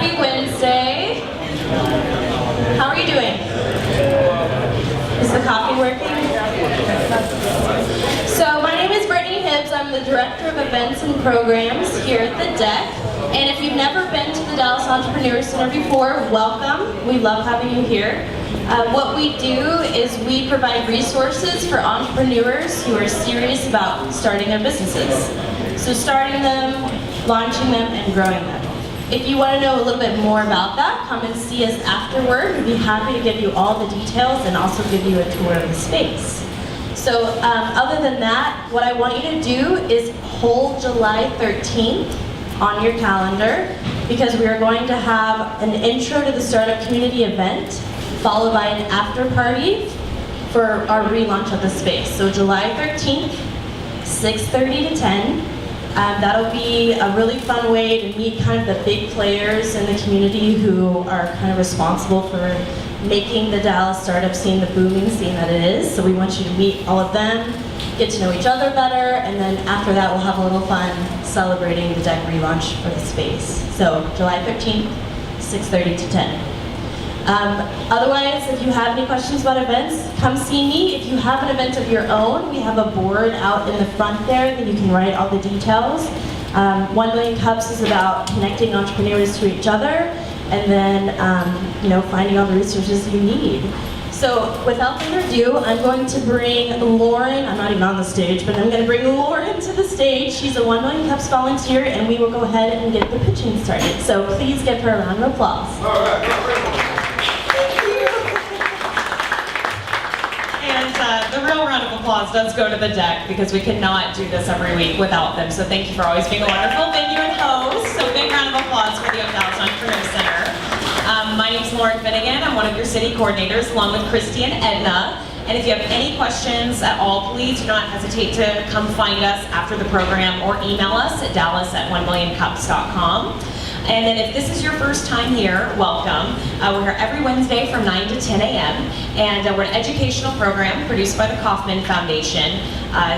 Happy Wednesday. How are you doing? Is the coffee working? So my name is Brittany Hibbs. I'm the Director of Events and Programs here at the Deck. And if you've never been to the Dallas Entrepreneur Center before, welcome. We love having you here. What we do is we provide resources for entrepreneurs who are serious about starting their businesses. So starting them, launching them, and growing them. If you want to know a little bit more about that, come and see us afterward. We'd be happy to give you all the details and also give you a tour of the space. So other than that, what I want you to do is hold July 13th on your calendar, because we are going to have an intro to the startup community event, followed by an after party for our relaunch of the space. So July 13th, 6:30 to 10. That'll be a really fun way to meet kind of the big players in the community who are kind of responsible for making the Dallas startup scene the booming scene that it is. So we want you to meet all of them, get to know each other better, and then after that we'll have a little fun celebrating the Deck relaunch for the space. So July 13th, 6:30 to 10. Otherwise, if you have any questions about events, come see me. If you have an event of your own, we have a board out in the front there that you can write all the details. 1 Million Cups is about connecting entrepreneurs to each other, and then finding all the resources you need. So without further ado, I'm going to bring Lauren. I'm not even on the stage, but I'm going to bring Lauren to the stage. She's a 1 Million Cups volunteer, and we will go ahead and get the pitching started. So please give her a round of applause. All right. The real round of applause does go to the Deck, because we cannot do this every week without them. So thank you for always being a wonderful venue and host. So big round of applause for the Dallas Entrepreneur Center. My name is Lauren Finnegan. I'm one of your city coordinators, along with Christy and Edna. And if you have any questions at all, please do not hesitate to come find us after the program or email us at dallas@1millioncups.com. And then if this is your first time here, welcome. We're here every Wednesday from 9 to 10 a.m. And we're an educational program produced by the Kauffman Foundation,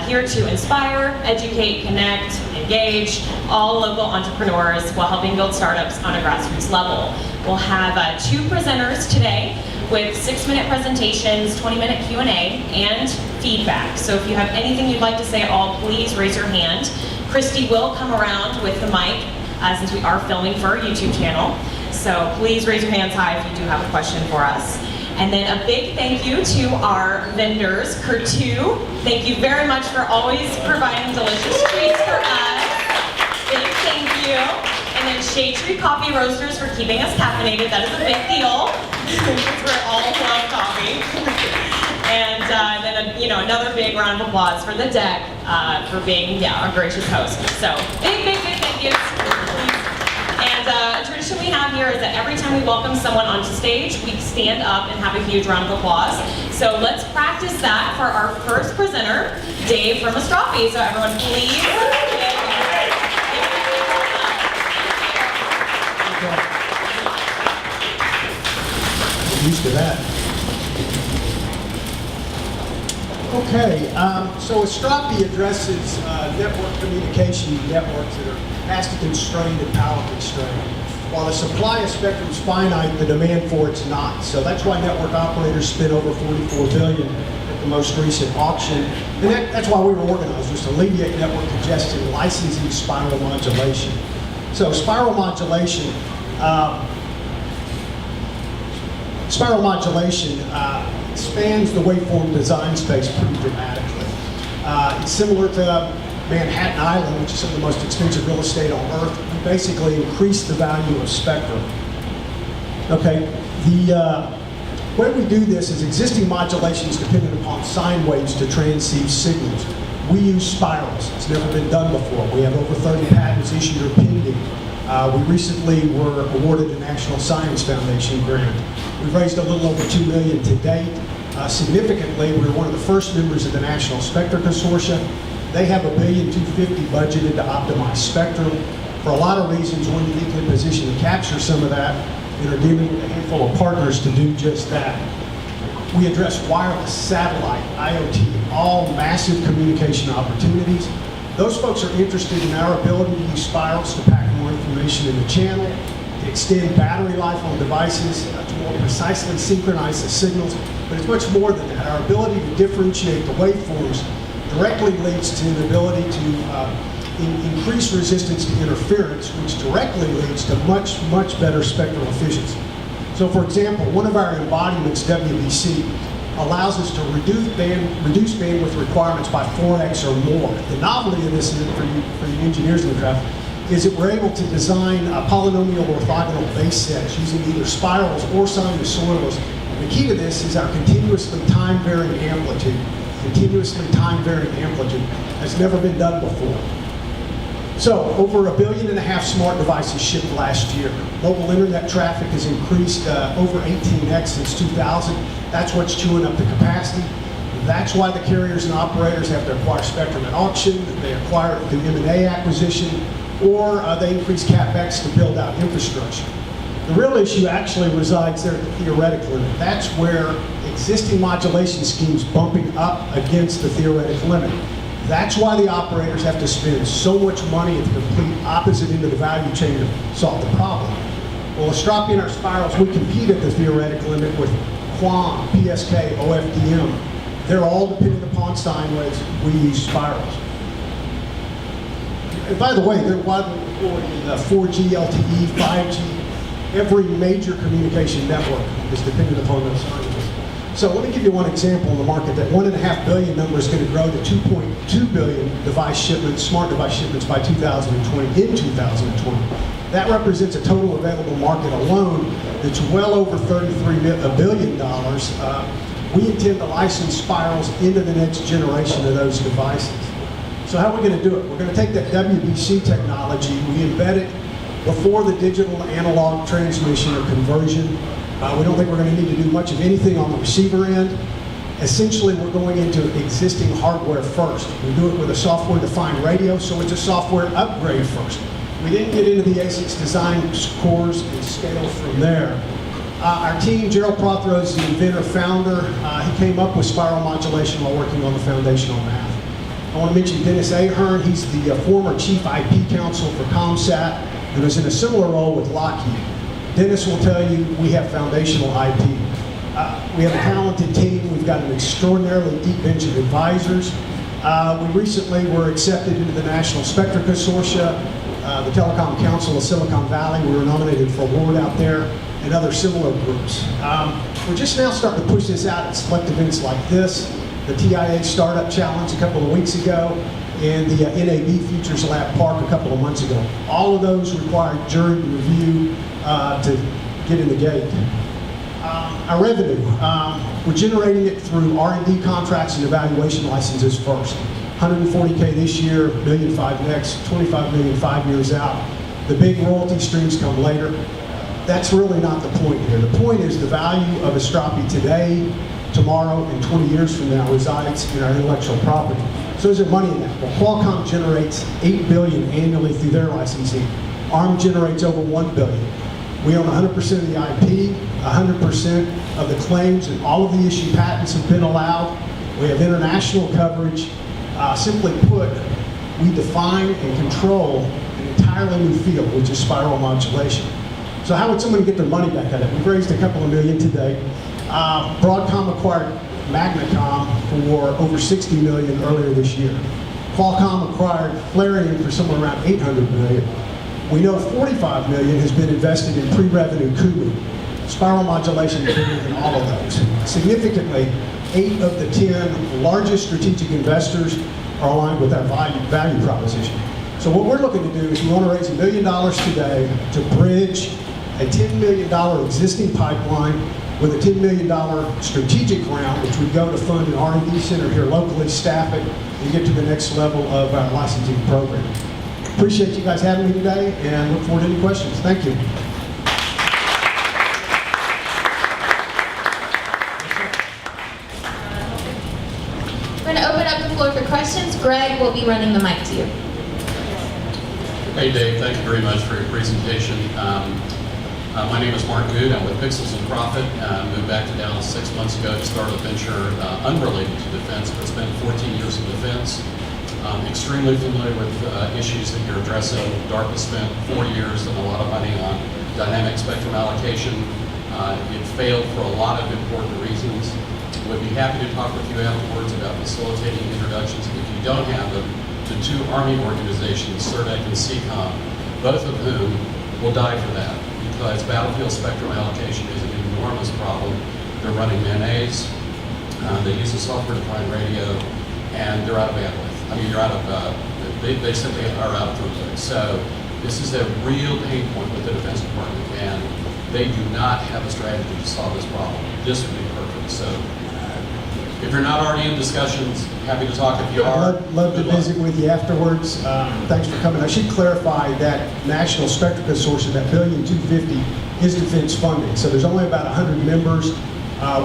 here to inspire, educate, connect, engage all local entrepreneurs while helping build startups on a grassroots level. We'll have 2 presenters today with 6-minute presentations, 20-minute Q&A, and feedback. So if you have anything you'd like to say at all, please raise your hand. Christy will come around with the mic, since we are filming for our YouTube channel. So please raise your hands high if you do have a question for us. And then a big thank you to our vendors, Kurtu. Thank you very much for always providing delicious treats for us. Big thank you. And then Shade Tree Coffee Roasters for keeping us caffeinated. That is a big deal, because we're all love coffee. And then another big round of applause for the Deck for being a gracious host. So big thank yous. And a tradition we have here is that every time we welcome someone onto stage, we stand up and have a huge round of applause. So let's practice that for our first presenter, Dave from Astrapi. So everyone, please. Used to that. Okay, so Astrapi addresses network communication networks that are capacity constrained and power constrained. While the supply of spectrum is finite, the demand for it's not. So that's why network operators spent over $44 billion at the most recent auction. And that's why we were organized, was to alleviate network congestion, licensing spiral modulation. So spiral modulation spans the waveform design space pretty dramatically. It's similar to Manhattan Island, which is some of the most expensive real estate on Earth. We basically increased the value of spectrum. Okay, the way we do this is existing modulations dependent upon sine waves to transceive signals. We use spirals. It's never been done before. We have over 30 patents issued or pending. We recently were awarded a National Science Foundation grant. We've raised a little over $2 million to date. Significantly, we're one of the first members of the National Spectrum Consortium. They have $1.25 billion budgeted to optimize spectrum. For a lot of reasons, we're uniquely positioned to capture some of that and are giving a handful of partners to do just that. We address wireless, satellite, IoT, all massive communication opportunities. Those folks are interested in our ability to use spirals to pack more information in the channel, to extend battery life on devices, to more precisely synchronize the signals, but it's much more than that. Our ability to differentiate the waveforms directly leads to the ability to increase resistance to interference, which directly leads to much, much better spectral efficiency. So for example, one of our embodiments, WBC, allows us to reduce bandwidth requirements by 4x or more. The novelty of this is, for you engineers in the craft, is that we're able to design polynomial orthogonal base sets using either spirals or sinusoidals. The key to this is our continuously time-varying amplitude. Continuously time-varying amplitude has never been done before. So, over 1.5 billion smart devices shipped last year. Mobile internet traffic has increased over 18x since 2000. That's what's chewing up the capacity. That's why the carriers and operators have to acquire spectrum at auction, they acquire it through M&A acquisition, or they increase CapEx to build out infrastructure. The real issue actually resides there at the theoretical limit. That's where existing modulation schemes bumping up against the theoretical limit. That's why the operators have to spend so much money at the complete opposite end of the value chain to solve the problem. Well, Astrapi and our spirals, we compete at the theoretical limit with QAM, PSK, OFDM. They're all dependent upon sine waves. We use spirals. And by the way, they're widely deployed in 4G, LTE, 5G. Every major communication network is dependent upon those sine waves. So let me give you one example in the market. That 1.5 billion number is going to grow to 2.2 billion device shipments, smart device shipments by 2020, in 2020. That represents a total available market alone that's well over $33 billion. We intend to license spirals into the next generation of those devices. So how are we going to do it? We're going to take that WBC technology, we embed it before the digital to analog transmission or conversion. We don't think we're going to need to do much of anything on the receiver end. Essentially, we're going into existing hardware first. We do it with a software-defined radio, so it's a software upgrade first. We then get into the ASICs design cores and scale from there. Our team, Gerald Prothero is the inventor, founder. He came up with spiral modulation while working on the foundational math. I want to mention Dennis Ahern. He's the former chief IP counsel for ComSat and was in a similar role with Lockheed. Dennis will tell you we have foundational IP. We have a talented team. We've got an extraordinarily deep bench of advisors. We recently were accepted into the National Spectra Consortia, the Telecom Council of Silicon Valley. We were nominated for award out there, and other similar groups. We're just now starting to push this out at select events like this, the TIA Startup Challenge a couple of weeks ago, and the NAB Futures Lab Park a couple of months ago. All of those require jury review to get in the gate. Our revenue, we're generating it through R&D contracts and evaluation licenses first. 140K this year, $1.5 million next, $25 million 5 years out. The big royalty streams come later. That's really not the point here. The point is the value of Astrapi today, tomorrow, and 20 years from now resides in our intellectual property. So is there money in that? Well, Qualcomm generates $8 billion annually through their licensing. ARM generates over $1 billion. We own 100% of the IP, 100% of the claims, and all of the issued patents have been allowed. We have international coverage. Simply put, we define and control an entirely new field, which is spiral modulation. So how would somebody get their money back at it? We've raised a couple of million today. Broadcom acquired Magnacom for over $60 million earlier this year. Qualcomm acquired Flareon for somewhere around $800 million. We know $45 million has been invested in pre-revenue Kumu. Spiral modulation included in all of those. Significantly, 8 of the 10 largest strategic investors are aligned with our value proposition. So what we're looking to do is we want to raise $1 million today to bridge a $10 million existing pipeline with a $10 million strategic round, which would go to fund an R&D center here locally, staff it, and get to the next level of our licensing program. Appreciate you guys having me today, and look forward to any questions. Thank you. We're going to open up the floor for questions. Greg will be running the mic to you. Hey Dave, thank you very much for your presentation. My name is Mark Good. I'm with Pixels and Profit. Moved back to Dallas 6 months ago to start a venture unrelated to defense, but spent 14 years in defense. Extremely familiar with issues that you're addressing. DARPA spent 4 years and a lot of money on dynamic spectrum allocation. It failed for a lot of important reasons. We'd be happy to talk with you afterwards about facilitating introductions, if you don't have them, to two Army organizations, CERDEC and CCOM, both of whom will die for that, because battlefield spectrum allocation is an enormous problem. They're running MANAs, they use a software-defined radio, and they're out of bandwidth. I mean, you're out of, they simply are out of throughput. So this is a real pain point with the Defense Department, and they do not have a strategy to solve this problem. This would be perfect. So if you're not already in discussions, happy to talk if you are. Love to visit with you afterwards. Thanks for coming. I should clarify that National Spectrum Consortium, that $1,250 million, is defense funding. So there's only about 100 members.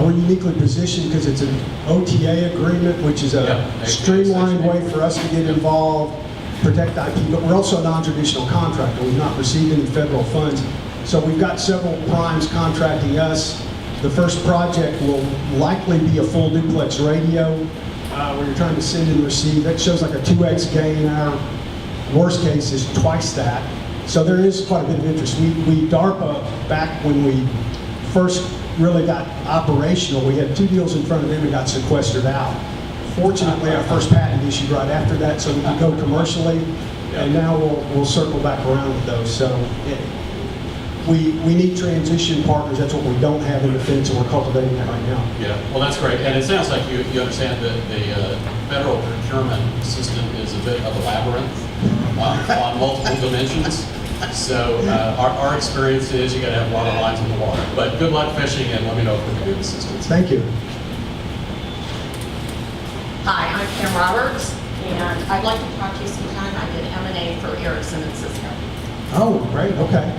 We're uniquely positioned because it's an OTA agreement, which is a streamlined way for us to get involved, protect IP, but we're also a non-traditional contractor. We've not received any federal funds. So we've got several primes contracting us. The first project will likely be a full duplex radio where you're trying to send and receive. That shows like a 2x gain. Our worst case is twice that. So there is quite a bit of interest. We DARPA, back when we first really got operational, we had 2 deals in front of them and got sequestered out. Fortunately, our first patent issued right after that, so we could go commercially, and now we'll circle back around with those. So we need transition partners. That's what we don't have in defense, and we're cultivating that right now. Yeah, well, that's great. And it sounds like you understand that the federal procurement system is a bit of a labyrinth on multiple dimensions. So our experience is you got to have a lot of lines in the water. But good luck fishing, and let me know if we can do assistance. Thank you. Hi, I'm Kim Roberts, and I'd like to talk to you sometime. I did M&A for Ericsson and Cisco. Oh, great. Okay.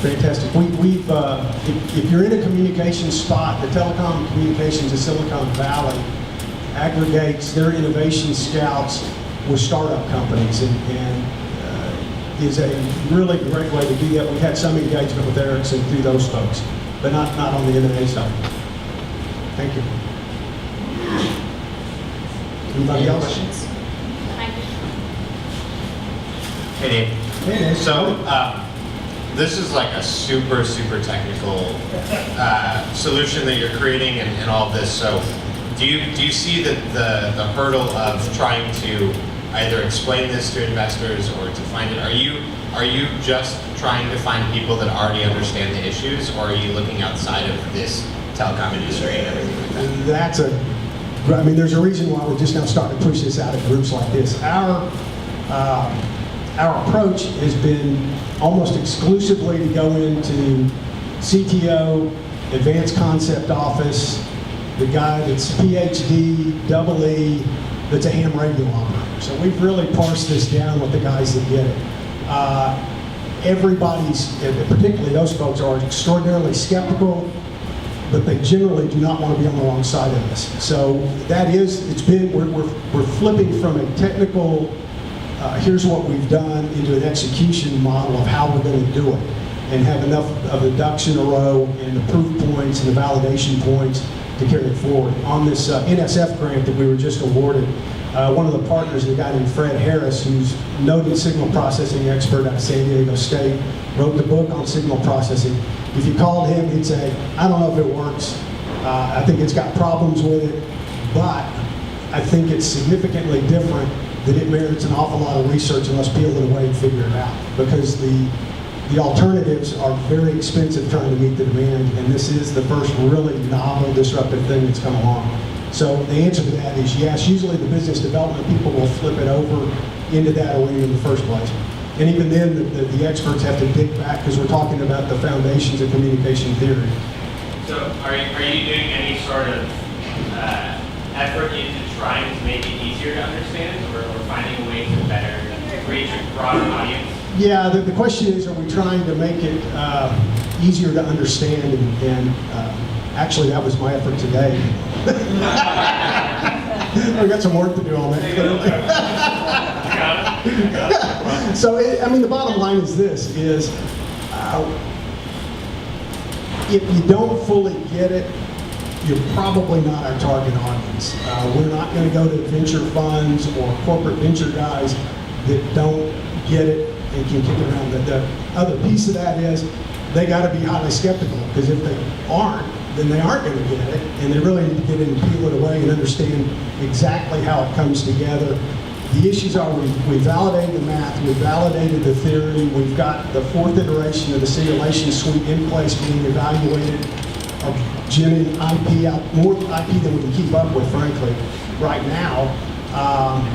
Fantastic. If you're in a communications spot, the Telecom Communications of Silicon Valley aggregates their innovation scouts with startup companies, and is a really great way to do that. We've had some engagement with Ericsson through those folks, but not on the M&A side. Thank you. Anybody else? Hey Dave. Hey, Dave. So this is like a super technical solution that you're creating and all of this. So do you see that the hurdle of trying to either explain this to investors or to find it? Are you just trying to find people that already understand the issues, or are you looking outside of this telecom industry and everything like that? There's a reason why we're just now starting to push this out of groups like this. Our approach has been almost exclusively to go into CTO, advanced concept office, the guy that's PhD, double E, that's a ham radio operator. So we've really parsed this down with the guys that get it. Everybody's, particularly those folks, are extraordinarily skeptical, but they generally do not want to be on the wrong side of this. So that is, we're flipping from a technical, here's what we've done, into an execution model of how we're going to do it, and have enough of the ducks in a row and the proof points and the validation points to carry it forward. On this NSF grant that we were just awarded, one of the partners, a guy named Fred Harris, who's noted signal processing expert out of San Diego State, wrote the book on signal processing. If you called him, he'd say, I don't know if it works. I think it's got problems with it, but I think it's significantly different, that it merits an awful lot of research, and let's peel it away and figure it out. Because the alternatives are very expensive trying to meet the demand, and this is the first really novel, disruptive thing that's come along. So the answer to that is yes. Usually the business development people will flip it over into that arena in the first place. And even then, the experts have to dig back, because we're talking about the foundations of communication theory. So are you doing any sort of effort into trying to make it easier to understand, or finding a way to better reach a broader audience? Yeah, the question is, are we trying to make it easier to understand? And actually, that was my effort today. We got some work to do on that, clearly. So, the bottom line is this, is if you don't fully get it, you're probably not our target audience. We're not going to go to venture funds or corporate venture guys that don't get it and can kick it around. The other piece of that is they got to be highly skeptical, because if they aren't, then they aren't going to get it, and they really need to get in and peel it away and understand exactly how it comes together. The issues are we validated the math, we validated the theory, we've got the fourth iteration of the simulation suite in place being evaluated, of generating IP out, more IP than we can keep up with, frankly, right now,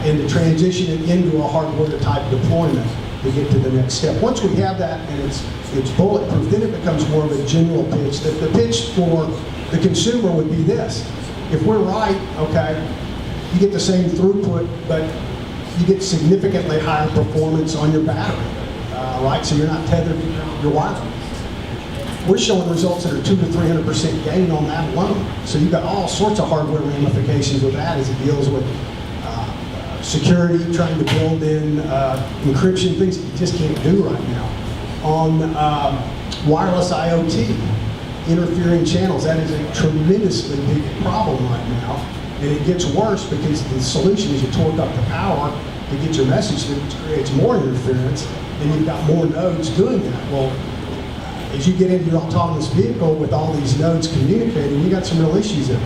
and to transition it into a hardware type deployment to get to the next step. Once we have that and it's bulletproof, then it becomes more of a general pitch. The pitch for the consumer would be this: if we're right, okay, you get the same throughput, but you get significantly higher performance on your battery, right? So you're not tethered to your wire. We're showing results that are 200% to 300% gain on that alone. So you've got all sorts of hardware ramifications with that as it deals with security, trying to build in encryption, things that you just can't do right now. On wireless IoT, interfering channels, that is a tremendously big problem right now. And it gets worse because the solution is you torque up the power to get your message through, which creates more interference, and you've got more nodes doing that. Well, as you get into your autonomous vehicle with all these nodes communicating, you got some real issues there.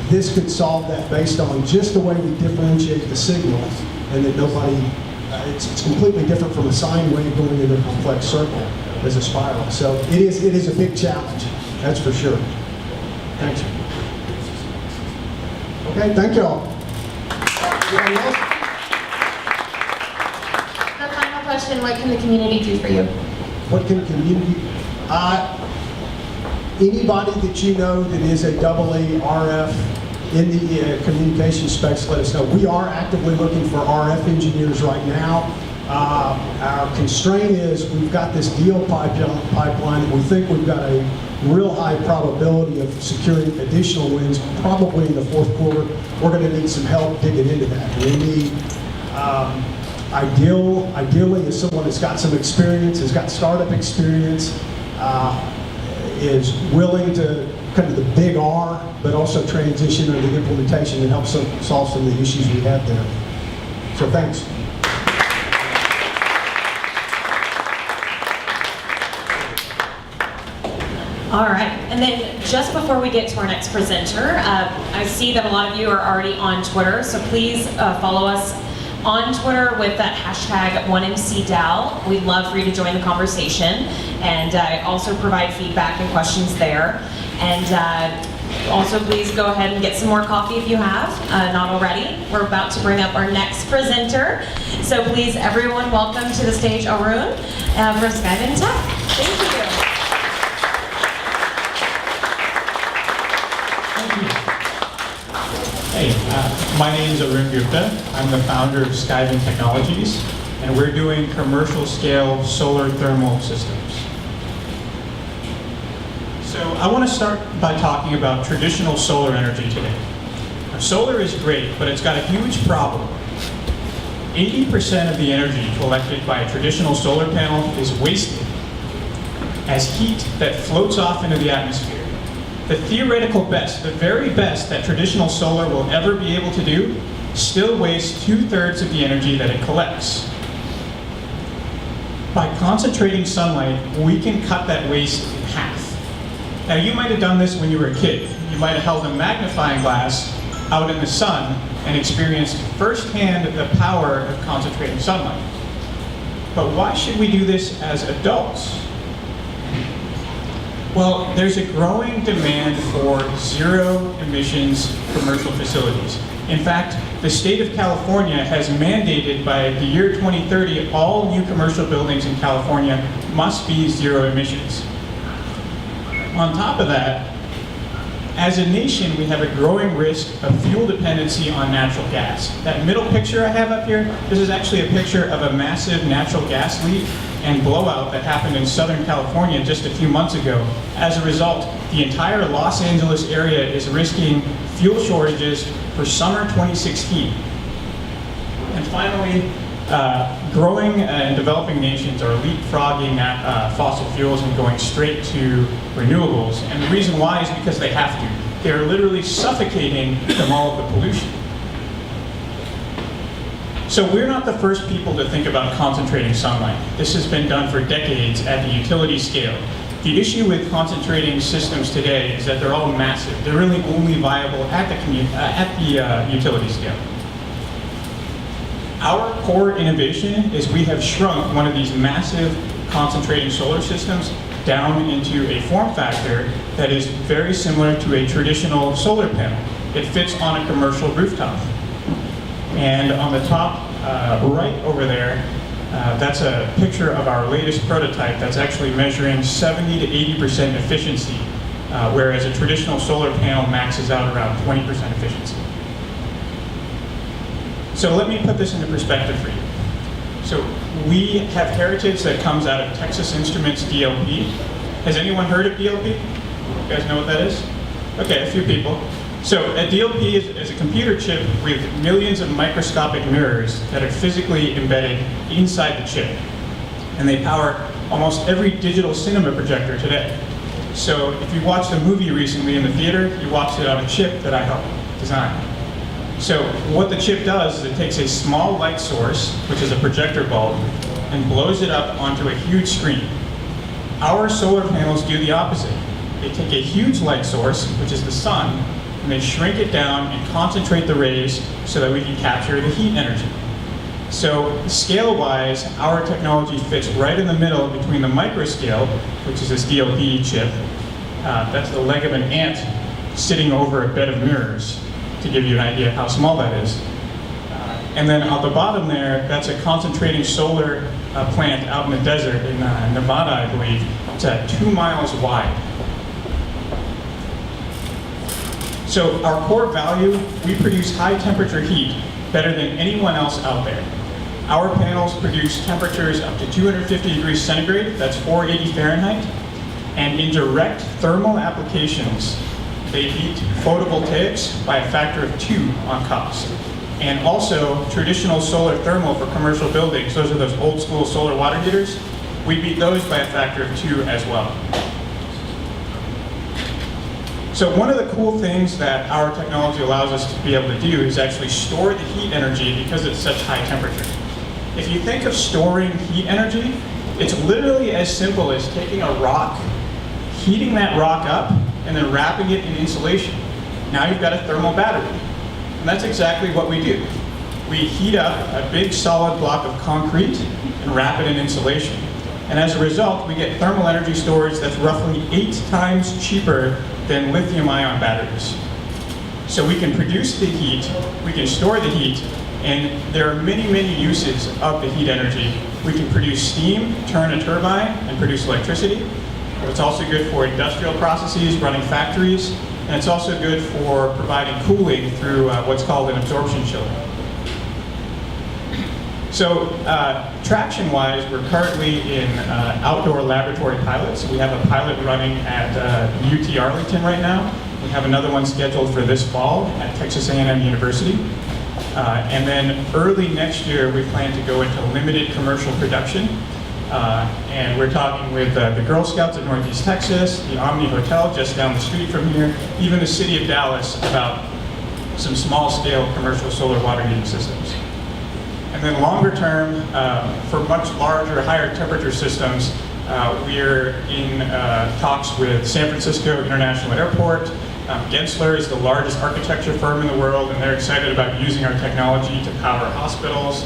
This could solve that based on just the way we differentiate the signal, and that nobody, it's completely different from a sine wave going in a complex circle as a spiral. So it is a big challenge, that's for sure. Thanks. Okay, thank you all. Anybody else? The final question, what can the community do for you? What can community, anybody that you know that is a AA RF in the communication space, let us know. We are actively looking for RF engineers right now. Our constraint is we've got this deal pipeline that we think we've got a real high probability of securing additional wins, probably in the fourth quarter. We're going to need some help digging into that. We need, ideally, is someone that's got some experience, has got startup experience, is willing to kind of the big R, but also transition into the implementation and help solve some of the issues we have there. So thanks. All right, and then just before we get to our next presenter, I see that a lot of you are already on Twitter, so please follow us on Twitter with that hashtag 1MCDAL. We'd love for you to join the conversation, and also provide feedback and questions there. And also please go ahead and get some more coffee if you have, not already. We're about to bring up our next presenter. So please, everyone, welcome to the stage Arun from Skyven Tech. Thank you. Hey, my name is Arun Gupta. I'm the founder of Skyven Technologies, and we're doing commercial scale solar thermal systems. So I want to start by talking about traditional solar energy today. Now, solar is great, but it's got a huge problem. 80% of the energy collected by a traditional solar panel is wasted as heat that floats off into the atmosphere. The theoretical best, the very best that traditional solar will ever be able to do, still wastes 2/3 of the energy that it collects. By concentrating sunlight, we can cut that waste in half. Now, you might have done this when you were a kid. You might have held a magnifying glass out in the sun and experienced firsthand the power of concentrating sunlight. But why should we do this as adults? Well, there's a growing demand for zero emissions commercial facilities. In fact, the state of California has mandated by the year 2030, all new commercial buildings in California must be zero emissions. On top of that, as a nation, we have a growing risk of fuel dependency on natural gas. That middle picture I have up here, this is actually a picture of a massive natural gas leak and blowout that happened in Southern California just a few months ago. As a result, the entire Los Angeles area is risking fuel shortages for summer 2016. And finally, growing and developing nations are leapfrogging fossil fuels and going straight to renewables. And the reason why is because they have to. They're literally suffocating from all of the pollution. So we're not the first people to think about concentrating sunlight. This has been done for decades at the utility scale. The issue with concentrating systems today is that they're all massive. They're really only viable at the utility scale. Our core innovation is we have shrunk one of these massive concentrating solar systems down into a form factor that is very similar to a traditional solar panel. It fits on a commercial rooftop. And on the top right over there, that's a picture of our latest prototype that's actually measuring 70 to 80% efficiency, whereas a traditional solar panel maxes out around 20% efficiency. So let me put this into perspective for you. So we have heritage that comes out of Texas Instruments DLP. Has anyone heard of DLP? You guys know what that is? Okay, a few people. So a DLP is a computer chip with millions of microscopic mirrors that are physically embedded inside the chip. And they power almost every digital cinema projector today. So if you watched a movie recently in the theater, you watched it on a chip that I helped design. So what the chip does is it takes a small light source, which is a projector bulb, and blows it up onto a huge screen. Our solar panels do the opposite. They take a huge light source, which is the sun, and they shrink it down and concentrate the rays so that we can capture the heat energy. So scale-wise, our technology fits right in the middle between the microscale, which is this DLP chip. That's the leg of an ant sitting over a bed of mirrors, to give you an idea of how small that is. And then on the bottom there, that's a concentrating solar plant out in the desert in Nevada, I believe. It's 2 miles wide. So our core value, we produce high temperature heat better than anyone else out there. Our panels produce temperatures up to 250 degrees centigrade, that's 480 Fahrenheit, and in direct thermal applications, they beat photovoltaics by a factor of 2 on cost. And also traditional solar thermal for commercial buildings, those are those old school solar water heaters, we beat those by a factor of 2 as well. So one of the cool things that our technology allows us to be able to do is actually store the heat energy because it's such high temperature. If you think of storing heat energy, it's literally as simple as taking a rock, heating that rock up, and then wrapping it in insulation. Now you've got a thermal battery. And that's exactly what we do. We heat up a big solid block of concrete and wrap it in insulation. And as a result, we get thermal energy storage that's roughly 8 times cheaper than lithium-ion batteries. So we can produce the heat, we can store the heat, and there are many, many uses of the heat energy. We can produce steam, turn a turbine, and produce electricity. It's also good for industrial processes, running factories, and it's also good for providing cooling through what's called an absorption chiller. So traction-wise, we're currently in outdoor laboratory pilots. We have a pilot running at UT Arlington right now. We have another one scheduled for this fall at Texas A&M University. And then early next year, we plan to go into limited commercial production. And we're talking with the Girl Scouts of Northeast Texas, the Omni Hotel just down the street from here, even the city of Dallas about some small-scale commercial solar water heating systems. And then longer term, for much larger, higher temperature systems, we're in talks with San Francisco International Airport. Gensler is the largest architecture firm in the world, and they're excited about using our technology to power hospitals,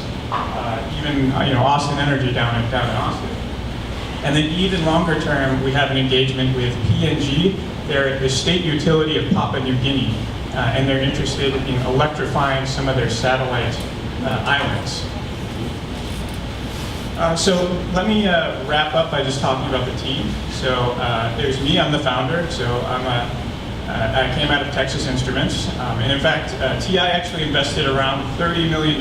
even Austin Energy down in Austin. And then even longer term, we have an engagement with PNG. They're the state utility of Papua New Guinea, and they're interested in electrifying some of their satellite islands. So let me wrap up by just talking about the team. So there's me, I'm the founder. So I came out of Texas Instruments. And in fact, TI actually invested around $30 million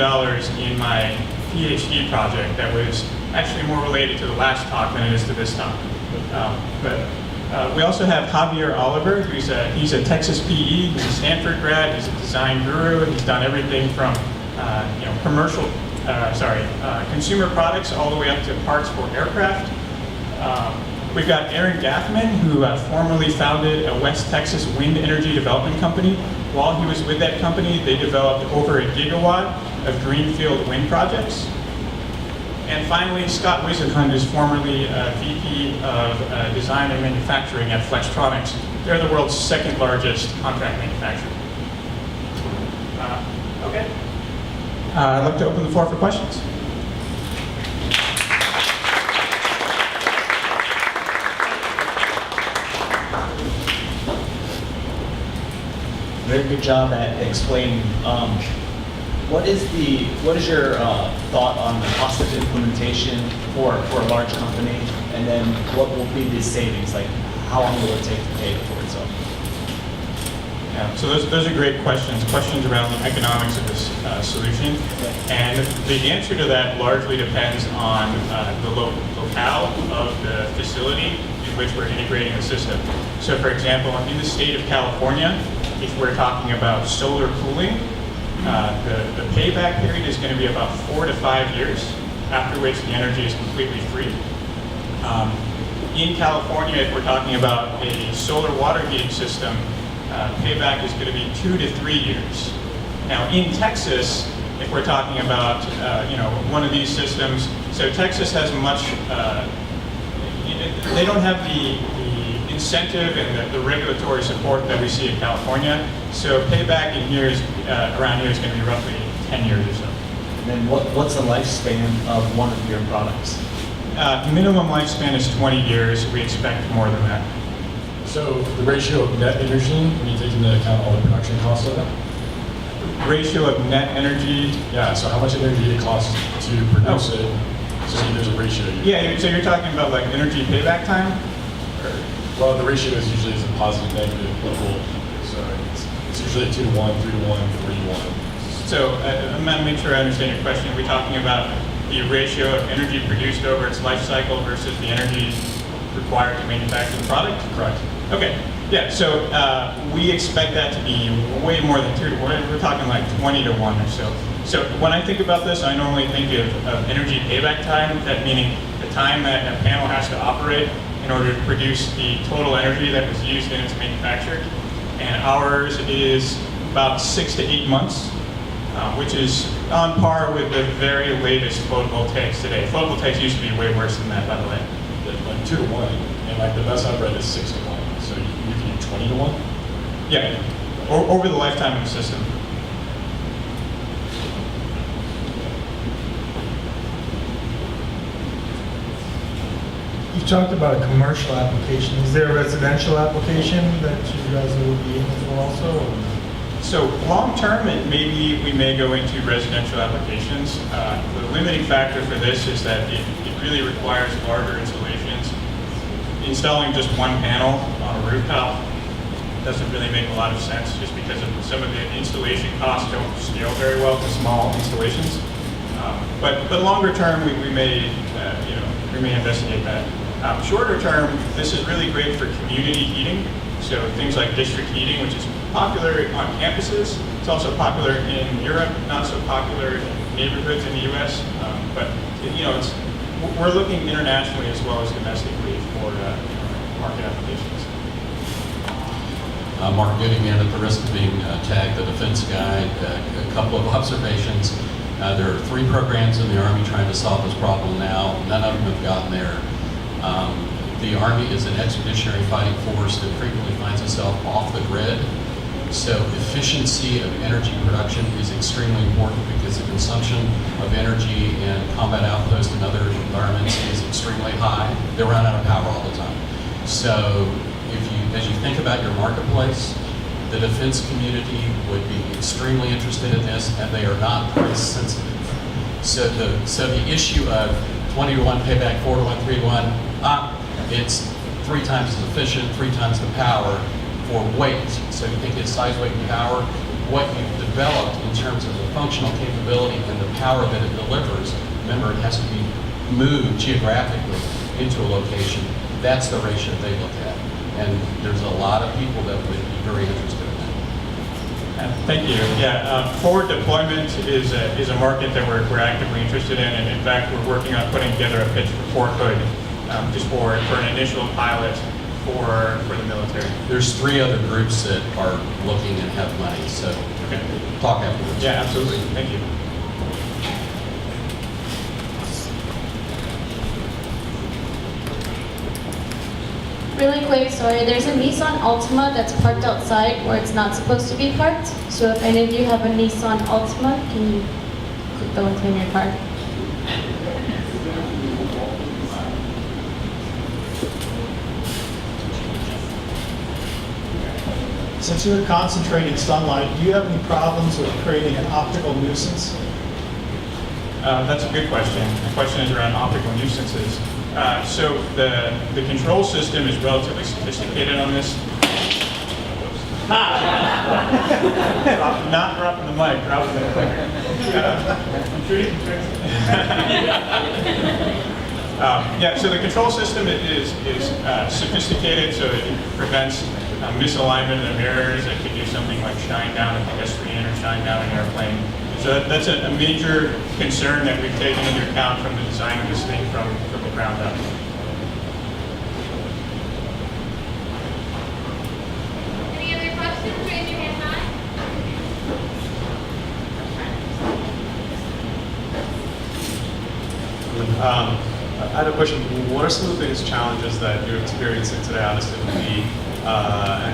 in my PhD project that was actually more related to the last talk than it is to this talk. But we also have Javier Oliver, who's he's a Texas PE, he's a Stanford grad, he's a design guru, he's done everything from consumer products all the way up to parts for aircraft. We've got Aaron Gaffman, who formerly founded a West Texas wind energy development company. While he was with that company, they developed over 1 gigawatt of greenfield wind projects. And finally, Scott Wisenhund is formerly VP of Design and Manufacturing at Flextronics. They're the world's second largest contract manufacturer. Okay. I'd like to open the floor for questions. Very good job at explaining. What is your thought on the cost of implementation for a large company, and then what will be the savings? Like, how long will it take to pay for itself? Yeah, so those are great questions. Questions around the economics of this solution, and the answer to that largely depends on the locale of the facility in which we're integrating the system. So, for example, in the state of California, if we're talking about solar cooling, the payback period is going to be about 4 to 5 years, after which the energy is completely free. In California, if we're talking about a solar water heating system, payback is going to be 2 to 3 years. Now, in Texas, if we're talking about one of these systems, so Texas has much, they don't have the incentive and the regulatory support that we see in California. So payback in here is, around here is going to be roughly 10 years or so. And then what's the lifespan of one of your products? Minimum lifespan is 20 years. We expect more than that. So the ratio of net energy, when you take into account all the production costs of it? Ratio of net energy? Yeah, so how much energy it costs to produce it, so there's a ratio. Yeah, so you're talking about like energy payback time? Well, the ratio is usually a positive, negative level, so it's usually 2 to 1, 3 to 1, 3 to 1. So I'm going to make sure I understand your question. Are we talking about the ratio of energy produced over its life cycle versus the energy required to manufacture the product? Correct. Okay. Yeah, so we expect that to be way more than 2 to 1. We're talking like 20 to 1 or so. So when I think about this, I normally think of energy payback time, that meaning the time that a panel has to operate in order to produce the total energy that was used in its manufacture. And ours is about 6 to 8 months, which is on par with the very latest photovoltaics today. Photovoltaics used to be way worse than that, by the way. Like 2 to 1, and like the best I've read is 6 to 1. So you can do 20 to 1? Yeah, over the lifetime of the system. You talked about a commercial application. Is there a residential application that you guys will be aiming for also? Or? So long term, maybe we may go into residential applications. The limiting factor for this is that it really requires larger installations. Installing just one panel on a rooftop doesn't really make a lot of sense, just because of some of the installation costs don't scale very well for small installations. But longer term, we may investigate that. Shorter term, this is really great for community heating. So things like district heating, which is popular on campuses. It's also popular in Europe, not so popular in neighborhoods in the U.S. But we're looking internationally as well as domestically for market applications. Mark Gooding, at the risk of being tagged the defense guy, a couple of observations. There are 3 programs in the Army trying to solve this problem now. None of them have gotten there. The Army is an expeditionary fighting force that frequently finds itself off the grid. So efficiency of energy production is extremely important because the consumption of energy in combat outposts and other environments is extremely high. They run out of power all the time. So as you think about your marketplace, the defense community would be extremely interested in this, and they are not price sensitive. So the issue of 20 to 1 payback, 4 to 1, 3 to 1, it's 3 times as efficient, 3 times the power for weight. So you think it's size, weight, and power. What you've developed in terms of the functional capability and the power that it delivers, remember it has to be moved geographically into a location. That's the ratio they look at. And there's a lot of people that would be very interested in that. Thank you. Yeah, forward deployment is a market that we're actively interested in, and in fact, we're working on putting together a pitch for Fort Hood, just for an initial pilot for the military. There's 3 other groups that are looking and have money, so Okay. talk afterwards. Yeah, absolutely. Thank you. Really quick, sorry. There's a Nissan Altima that's parked outside where it's not supposed to be parked. So if any of you have a Nissan Altima, can you go and clean your car? Since you're concentrating sunlight, do you have any problems with creating an optical nuisance? That's a good question. The question is around optical nuisances. So the control system is relatively sophisticated on this. Not dropping the mic, dropping the clicker. Yeah, so the control system is sophisticated, so it prevents misalignment of the mirrors. It could do something like shine down a pedestrian or shine down an airplane. So that's a major concern that we've taken into account from the design of this thing from the ground up. Any other questions? Raise your hand high. I had a question. What are some of the biggest challenges that you're experiencing today, obviously, with the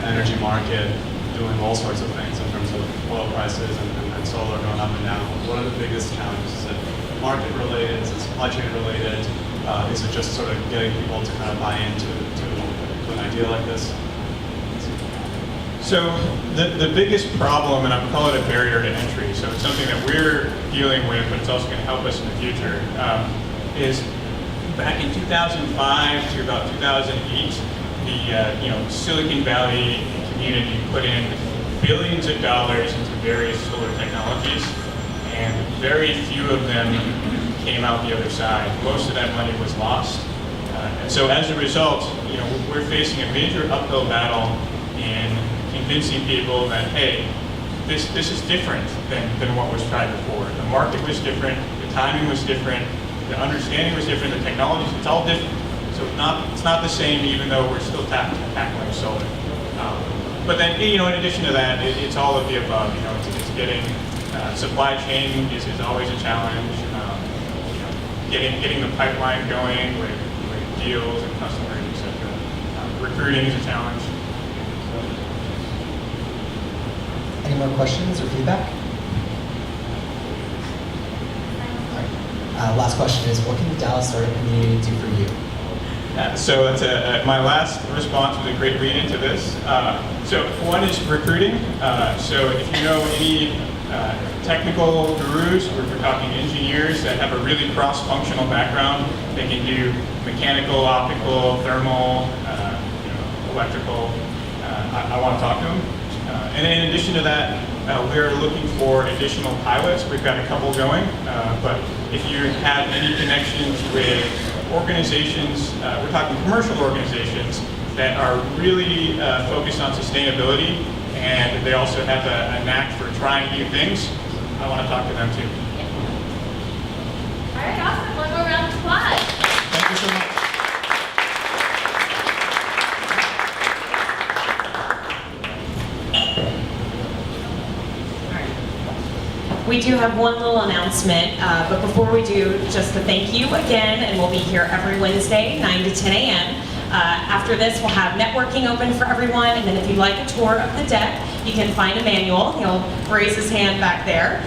energy market doing all sorts of things in terms of oil prices and solar going up and down? What are the biggest challenges? Is it market related? Is it supply chain related? Is it just sort of getting people to kind of buy into an idea like this? So the biggest problem, and I would call it a barrier to entry, so it's something that we're dealing with, but it's also going to help us in the future, is back in 2005 to about 2008, the Silicon Valley community put in billions of dollars into various solar technologies, and very few of them came out the other side. Most of that money was lost. And so as a result, we're facing a major uphill battle in convincing people that, hey, this is different than what was tried before. The market was different, the timing was different, the understanding was different, the technologies, it's all different. So it's not the same, even though we're still tackling solar. But then, in addition to that, it's all of the above. It's getting supply chain is always a challenge. Getting the pipeline going with deals and customers, etc. Recruiting is a challenge. Any more questions or feedback? Last question is, what can the Dallas startup community do for you? So that's my last response was a great lead into this. So one is recruiting. So if you know any technical gurus, we're talking engineers that have a really cross-functional background. They can do mechanical, optical, thermal, electrical. I want to talk to them. And in addition to that, we're looking for additional pilots. We've got a couple going, but if you have any connections with organizations, we're talking commercial organizations that are really focused on sustainability, and they also have a knack for trying new things, I want to talk to them too. All right, awesome. One more round of applause. Thank you so much. We do have one little announcement, but before we do, just to thank you again, and we'll be here every Wednesday, 9 to 10 a.m. After this, we'll have networking open for everyone, and then if you'd like a tour of the deck, you can find Emmanuel. He'll raise his hand back there.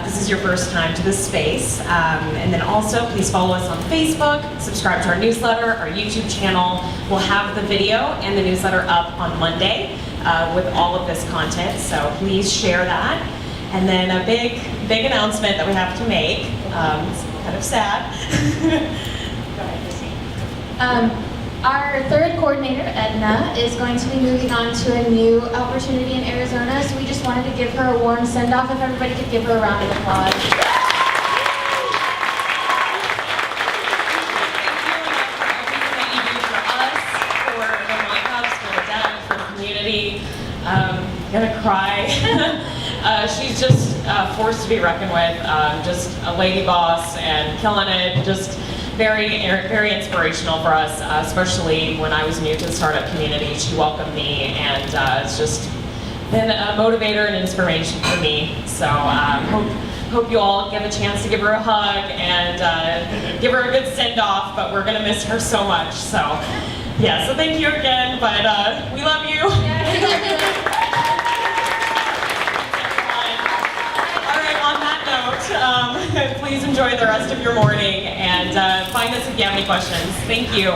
This is your first time to this space. And then also, please follow us on Facebook, subscribe to our newsletter, our YouTube channel. We'll have the video and the newsletter up on Monday with all of this content, so please share that. And then a big announcement that we have to make. It's kind of sad. Go ahead, Chrissy. Our third coordinator, Edna, is going to be moving on to a new opportunity in Arizona, so we just wanted to give her a warm send-off. If everybody could give her a round of applause. I'm gonna cry. She's just a force to be reckoned with, just a lady boss and killing it, just very inspirational for us, especially when I was new to the startup community. She welcomed me, and it's just been a motivator and inspiration for me. So hope you all give a chance to give her a hug and give her a good send-off, but we're gonna miss her so much. So Yeah, so thank you again, but we love you. All right, on that note, please enjoy the rest of your morning and find us if you have any questions. Thank you.